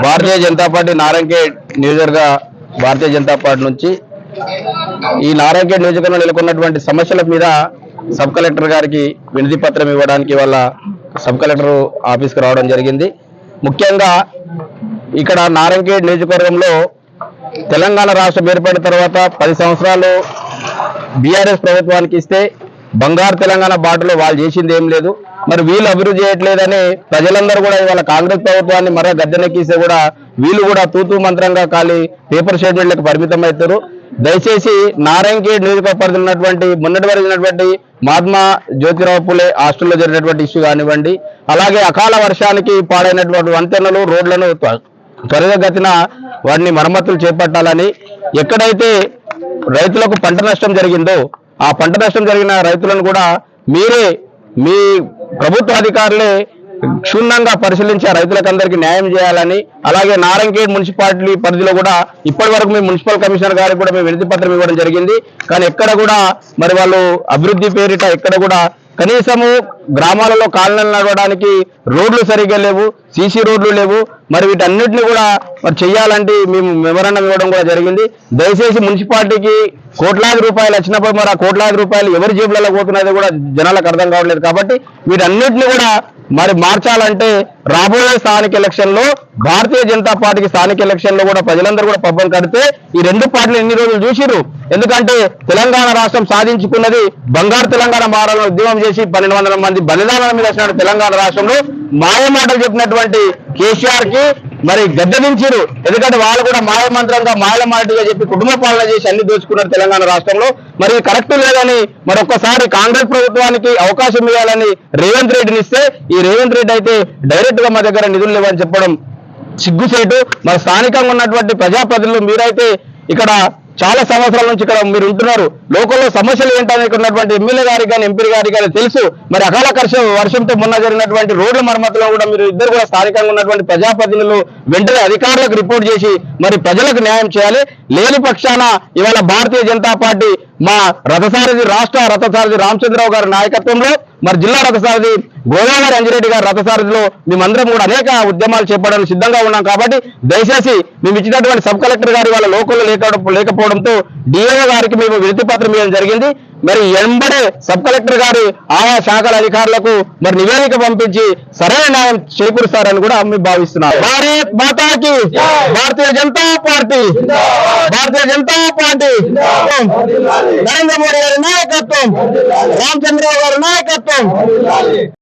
Bharatiya Janata party Narayankhed నియోజకవర్గ Bharatiya Janata party నుంచి ఈ నారాయణఖేడ్ నియోజకవర్గంలో నెలకొన్నటువంటి సమస్యల మీద సబ్ కలెక్టర్ గారికి వినతి పత్రం ఇవ్వడానికి వాళ్ళ సబ్ కలెక్టర్ ఆఫీస్కి రావడం జరిగింది. ముఖ్యంగా ఇక్కడ నారాయణఖేడ్ నియోజకవర్గంలో తెలంగాణ రాష్ట్రం ఏర్పడిన తర్వాత 10 సంవత్సరాలు బీఆర్ఎస్ ప్రభుత్వానికి ఇస్తే బంగారు తెలంగాణ బాటలో వాళ్ళు చేసింది ఏం లేదు. మరి వీళ్ళు అభివృద్ధి చేయట్లేదని ప్రజలందరూ కూడా ఇవాళ కాంగ్రెస్ ప్రభుత్వాన్ని మరో గద్దెనెక్కిస్తే కూడా వీళ్ళు కూడా తూతూ మంత్రంగా ఖాళీ పేపర్ స్టేట్మెంట్లకు పరిమితం అవుతారు. దయచేసి నారాయణఖేడ్ నియోజకవర్గ పరిధిలో ఉన్నటువంటి మొన్నటి వరకు జరిగినటువంటి మహాత్మా జ్యోతిరావు పూలే హాస్టల్లో జరిగినటువంటి ఇష్యూ కానివ్వండి, అలాగే అకాల వర్షానికి పాడైనటువంటి వంతెనలు రోడ్లను త్వరితగతిన వాటిని మరమ్మతులు చేపట్టాలని, ఎక్కడైతే రైతులకు పంట నష్టం జరిగిందో ఆ పంట నష్టం జరిగిన రైతులను కూడా మీరే మీ ప్రభుత్వ అధికారులే క్షుణ్ణంగా పరిశీలించి ఆ రైతులకందరికీ న్యాయం చేయాలని, అలాగే నారాయణఖేడ్ మున్సిపాలిటీ పరిధిలో కూడా ఇప్పటి వరకు మీ మున్సిపల్ కమిషనర్ గారికి కూడా మేము వినతి పత్రం ఇవ్వడం జరిగింది. కానీ ఎక్కడ కూడా మరి వాళ్ళు అభివృద్ధి పేరిట ఎక్కడ కూడా కనీసము గ్రామాలలో కాలనీలు నడవడానికి రోడ్లు సరిగ్గా లేవు, సీసీ రోడ్లు లేవు. మరి వీటన్నిటిని కూడా మరి చెయ్యాలంటే మేము మెమరాండం ఇవ్వడం కూడా జరిగింది. దయచేసి మున్సిపాలిటీకి కోట్లాది రూపాయలు వచ్చినప్పుడు మరి ఆ కోట్లాది రూపాయలు ఎవరి జేబులలో పోతున్నది కూడా జనాలకు అర్థం కావట్లేదు. కాబట్టి వీటన్నిటిని కూడా మరి మార్చాలంటే రాబోయే స్థానిక ఎలక్షన్ లో భారతీయ జనతా పార్టీకి స్థానిక ఎలక్షన్ లో కూడా ప్రజలందరూ కూడా పబ్బం కడితే ఈ రెండు పార్టీలు ఎన్ని రోజులు చూసిరు. ఎందుకంటే తెలంగాణ రాష్ట్రం సాధించుకున్నది బంగారు తెలంగాణ మారాలని ఉద్యమం చేసి 1200 మంది బలిదానాల మీద వచ్చిన తెలంగాణ రాష్ట్రంలో మాయమాటలు చెప్పినటువంటి కేసీఆర్ కి మరి గద్దెదించారు. ఎందుకంటే వాళ్ళు కూడా మాయమంత్రంగా మాయమాటగా చెప్పి కుటుంబ పాలన చేసి అన్ని దోచుకున్నారు తెలంగాణ రాష్ట్రంలో. మరి కరెక్ట్ లేదని మరొకసారి కాంగ్రెస్ ప్రభుత్వానికి అవకాశం ఇవ్వాలని రేవంత్ రెడ్డిని ఇస్తే ఈ రేవంత్ రెడ్డి అయితే డైరెక్ట్ గా మా దగ్గర నిధులు లేవని చెప్పడం సిగ్గుసేటు. మరి స్థానికంగా ఉన్నటువంటి ప్రజాప్రతినిధులు మీరైతే ఇక్కడ చాలా సంవత్సరాల నుంచి ఇక్కడ మీరు ఉంటున్నారు, లోకల్లో సమస్యలు ఏంటని ఇక్కడ ఉన్నటువంటి ఎమ్మెల్యే గారికి కానీ ఎంపీ గారికి కానీ తెలుసు. మరి అకాల వర్షంతో మొన్న జరిగినటువంటి రోడ్ల మరమ్మతులో కూడా మీరు ఇద్దరు కూడా స్థానికంగా ఉన్నటువంటి ప్రజాప్రతినిధులు వెంటనే అధికారులకు రిపోర్ట్ చేసి మరి ప్రజలకు న్యాయం చేయాలి. లేని పక్షాన ఇవాళ భారతీయ జనతా పార్టీ మా రథసారథి రాష్ట్ర రథసారథి రామచంద్రరావు గారి నాయకత్వంలో మరి జిల్లా రథసారథి గోదావరి అంజిరెడ్డి గారి రథసారథిలో మేమందరం కూడా అనేక ఉద్యమాలు చేపట్టడానికి సిద్ధంగా ఉన్నాం. కాబట్టి దయచేసి మేము ఇచ్చినటువంటి సబ్ కలెక్టర్ గారి వాళ్ళ లోకల్లో లేకపోవడంతో డిఓ గారికి మేము వినతి పత్రం ఇవ్వడం జరిగింది. మరి ఎంబడే సబ్ కలెక్టర్ గారు ఆయా శాఖల అధికారులకు మరి నివేదిక పంపించి సరైన న్యాయం చేకూరుస్తారని కూడా మేము భావిస్తున్నాం. భారత్ మాతాకి భారతీయ జనతా పార్టీ, భారతీయ జనతా పార్టీ, నరేంద్ర మోడీ గారి నాయకత్వం, రామచంద్రరావు గారి నాయకత్వం.